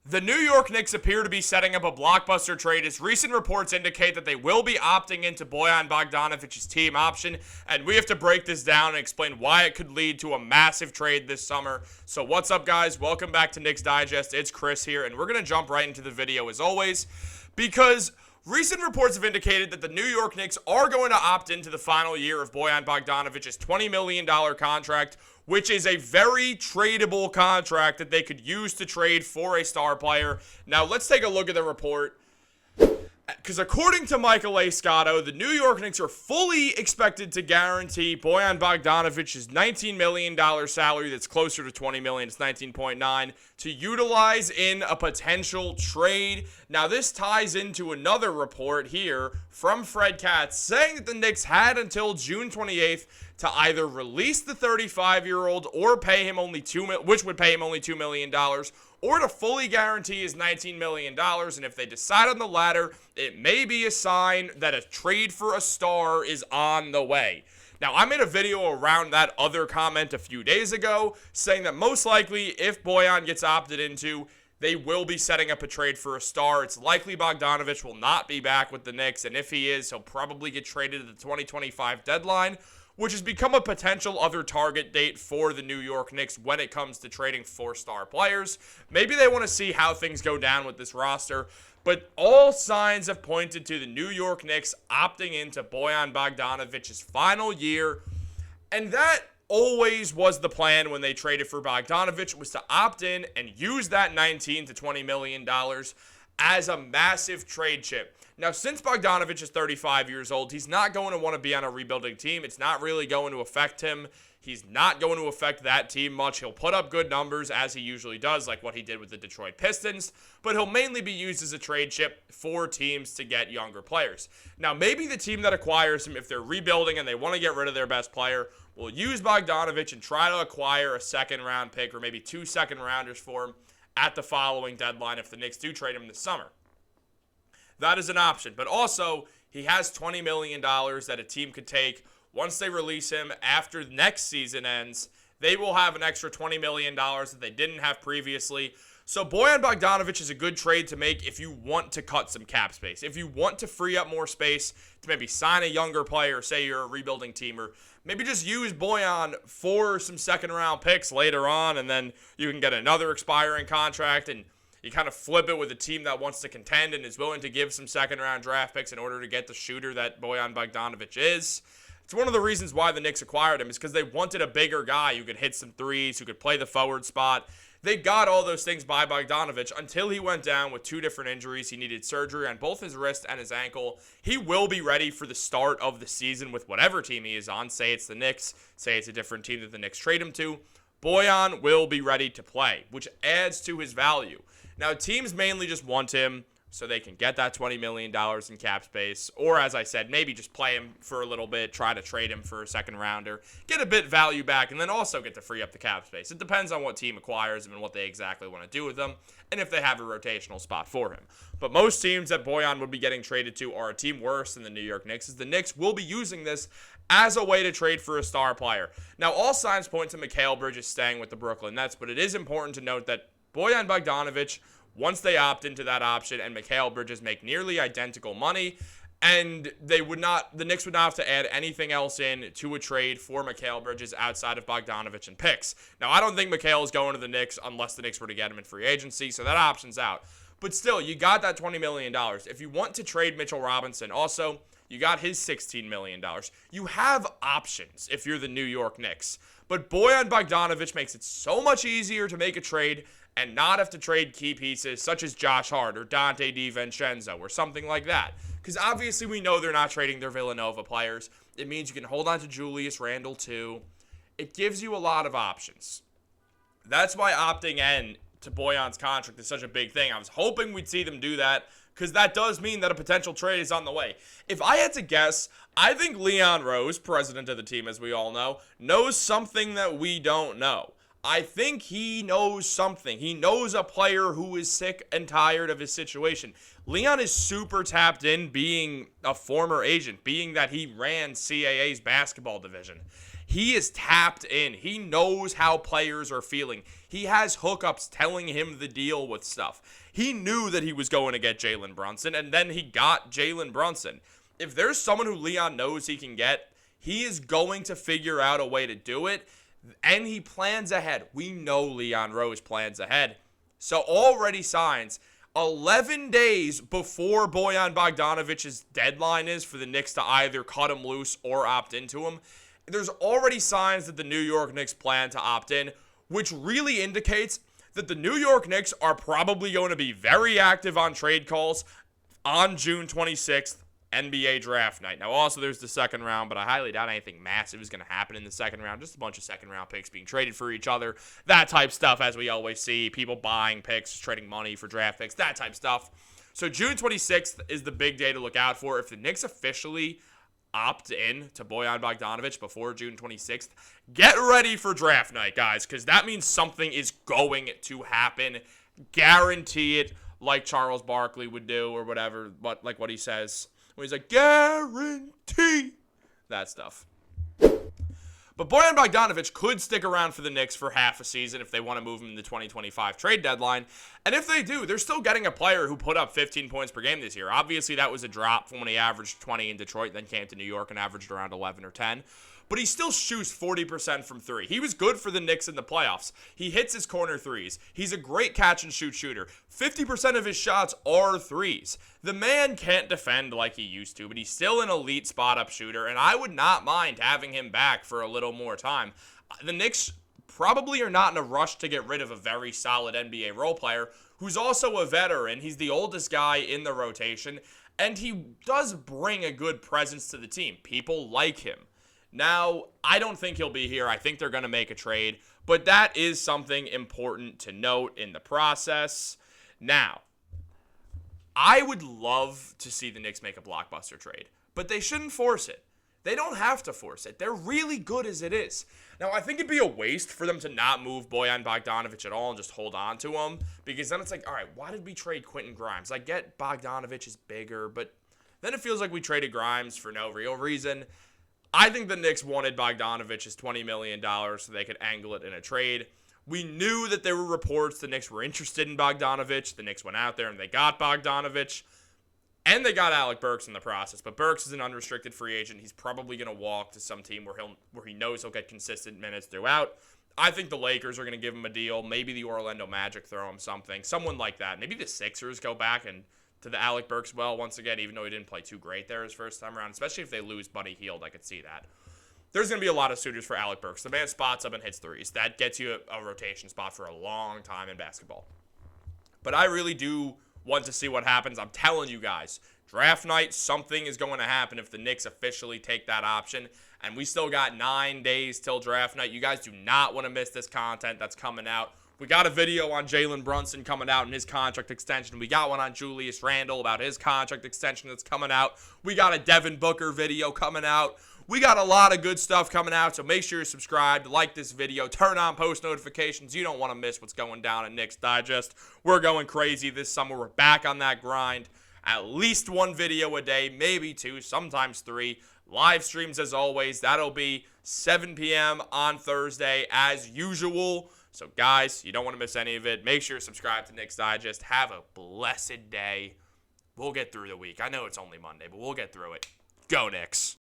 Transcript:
The New York Knicks appear to be setting up a blockbuster trade as recent reports indicate that they will be opting into Bojan Bogdanovic's team option, and we have to break this down and explain why it could lead to a massive trade this summer. So what's up, guys? Welcome back to Knicks Digest. It's Chris here, and we're going to jump right into the video as always because recent reports have indicated that the New York Knicks are going to opt into the final year of Bojan Bogdanovic's $20 million contract, which is a very tradable contract that they could use to trade for a star player. Now, let's take a look at the report. Because according to Michael A. Scotto, the New York Knicks are fully expected to guarantee Bojan Bogdanovic's $19 million salary that's closer to $20 million, it's 19.9, to utilize in a potential trade. Now, this ties into another report here from Fred Katz saying that the Knicks had until June 28th to either release the 35-year-old or pay him only which would pay him only $2 million, or to fully guarantee his $19 million. And if they decide on the latter, it may be a sign that a trade for a star is on the way. Now, I made a video around that other comment a few days ago saying that most likely if Bojan gets opted into, they will be setting up a trade for a star. It's likely Bogdanovic will not be back with the Knicks, and if he is, he'll probably get traded at the 2025 deadline, which has become a potential other target date for the New York Knicks when it comes to trading for star players. Maybe they want to see how things go down with this roster, but all signs have pointed to the New York Knicks opting into Bojan Bogdanovic's final year, and that always was the plan when they traded for Bogdanovic, was to opt in and use that $19 to $20 million as a massive trade chip. Now, since Bogdanovic is 35 years old, he's not going to want to be on a rebuilding team. It's not really going to affect him. He's not going to affect that team much. He'll put up good numbers, as he usually does, like what he did with the Detroit Pistons, but he'll mainly be used as a trade chip for teams to get younger players. Now, maybe the team that acquires him, if they're rebuilding and they want to get rid of their best player, will use Bogdanovic and try to acquire a second-round pick or maybe 2 second-rounders for him at the following deadline if the Knicks do trade him this summer. That is an option. But also, he has $20 million that a team could take once they release him after next season ends. They will have an extra $20 million that they didn't have previously. So Bojan Bogdanovic is a good trade to make if you want to cut some cap space. If you want to free up more space to maybe sign a younger player, say you're a rebuilding team, or maybe just use Bojan for some second-round picks later on, and then you can get another expiring contract, and you kind of flip it with a team that wants to contend and is willing to give some second-round draft picks in order to get the shooter that Bojan Bogdanovic is. It's one of the reasons why the Knicks acquired him, is because they wanted a bigger guy who could hit some threes, who could play the forward spot. They got all those things by Bogdanovic until he went down with 2 different injuries. He needed surgery on both his wrist and his ankle. He will be ready for the start of the season with whatever team he is on. Say it's the Knicks, say it's a different team that the Knicks trade him to. Bojan will be ready to play, which adds to his value. Now, teams mainly just want him so they can get that $20 million in cap space, or as I said, maybe just play him for a little bit, try to trade him for a second rounder, get a bit value back, and then also get to free up the cap space. It depends on what team acquires him and what they exactly want to do with them, and if they have a rotational spot for him. But most teams that Bojan would be getting traded to are a team worse than the New York Knicks, as the Knicks will be using this as a way to trade for a star player. Now, all signs point to Mikal Bridges staying with the Brooklyn Nets, but it is important to note that Bojan Bogdanovic, once they opt into that option, and Mikal Bridges make nearly identical money, and the Knicks would not have to add anything else in to a trade for Mikal Bridges outside of Bogdanovic and picks. Now, I don't think Mikal is going to the Knicks unless the Knicks were to get him in free agency, so that option's out. But still, you got that $20 million. If you want to trade Mitchell Robinson, also, you got his $16 million. You have options if you're the New York Knicks. But Bojan Bogdanovic makes it so much easier to make a trade and not have to trade key pieces such as Josh Hart or Dante DiVincenzo or something like that. Because obviously we know they're not trading their Villanova players. It means you can hold on to Julius Randle too. It gives you a lot of options. That's why opting in to Bojan's contract is such a big thing. I was hoping we'd see them do that, because that does mean that a potential trade is on the way. If I had to guess, I think Leon Rose, president of the team as we all know, knows something that we don't know. I think he knows something. He knows a player who is sick and tired of his situation. Leon is super tapped in, being a former agent, being that he ran CAA's basketball division. He is tapped in. He knows how players are feeling. He has hookups telling him the deal with stuff. He knew that he was going to get Jalen Brunson, and then he got Jalen Brunson. If there's someone who Leon knows he can get, he is going to figure out a way to do it, and he plans ahead. We know Leon Rose plans ahead. So already signs 11 days before Bojan Bogdanovic's deadline is for the Knicks to either cut him loose or opt into him. There's already signs that the New York Knicks plan to opt in, which really indicates that the New York Knicks are probably going to be very active on trade calls on June 26th. NBA draft night. Now, also, there's the second round, but I highly doubt anything massive is going to happen in the second round. Just a bunch of second-round picks being traded for each other. That type stuff, as we always see. People buying picks, trading money for draft picks, that type stuff. So, June 26th is the big day to look out for. If the Knicks officially opt in to Bojan Bogdanovic before June 26th, get ready for draft night, guys, because that means something is going to happen. Guarantee it, like Charles Barkley would do or whatever, but like what he says. Where he's like, guarantee that stuff. But Bojan Bogdanovic could stick around for the Knicks for half a season if they want to move him in the 2025 trade deadline. And if they do, they're still getting a player who put up 15 points per game this year. Obviously, that was a drop from when he averaged 20 in Detroit, then came to New York and averaged around 11 or 10. But he still shoots 40% from three. He was good for the Knicks in the playoffs. He hits his corner threes. He's a great catch-and-shoot shooter. 50% of his shots are threes. The man can't defend like he used to, but he's still an elite spot-up shooter, and I would not mind having him back for a little more time. The Knicks probably are not in a rush to get rid of a very solid NBA role player who's also a veteran. He's the oldest guy in the rotation, and he does bring a good presence to the team. People like him. Now, I don't think he'll be here. I think they're going to make a trade, but that is something important to note in the process. Now, I would love to see the Knicks make a blockbuster trade, but they shouldn't force it. They don't have to force it. They're really good as it is. Now, I think it'd be a waste for them to not move Bojan Bogdanovic at all and just hold on to him, because then it's like, all right, why did we trade Quentin Grimes? I get Bogdanovic is bigger, but then it feels like we traded Grimes for no real reason. I think the Knicks wanted Bogdanovic's $20 million so they could angle it in a trade. We knew that there were reports the Knicks were interested in Bogdanovic. The Knicks went out there and they got Bogdanovic. And they got Alec Burks in the process. But Burks is an unrestricted free agent. He's probably going to walk to some team where he knows he'll get consistent minutes throughout. I think the Lakers are going to give him a deal. Maybe the Orlando Magic throw him something. Someone like that. Maybe the Sixers go back and to the Alec Burks well once again, even though he didn't play too great there his first time around, especially if they lose Buddy Hield. I could see that. There's going to be a lot of suitors for Alec Burks. The man spots up and hits threes. That gets you a rotation spot for a long time in basketball. But I really do want to see what happens. I'm telling you guys, draft night, something is going to happen if the Knicks officially take that option. And we still got 9 days till draft night. You guys do not want to miss this content that's coming out. We got a video on Jalen Brunson coming out and his contract extension. We got one on Julius Randle about his contract extension that's coming out. We got a Devin Booker video coming out. We got a lot of good stuff coming out, so make sure you're subscribed, like this video, turn on post notifications. You don't want to miss what's going down at Knicks Digest. We're going crazy this summer. We're back on that grind. At least one video a day, maybe two, sometimes three. Live streams as always. That'll be 7 p.m. on Thursday as usual. So, guys, you don't want to miss any of it. Make sure you're subscribed to Knicks Digest. Have a blessed day. We'll get through the week. I know it's only Monday, but we'll get through it. Go Knicks.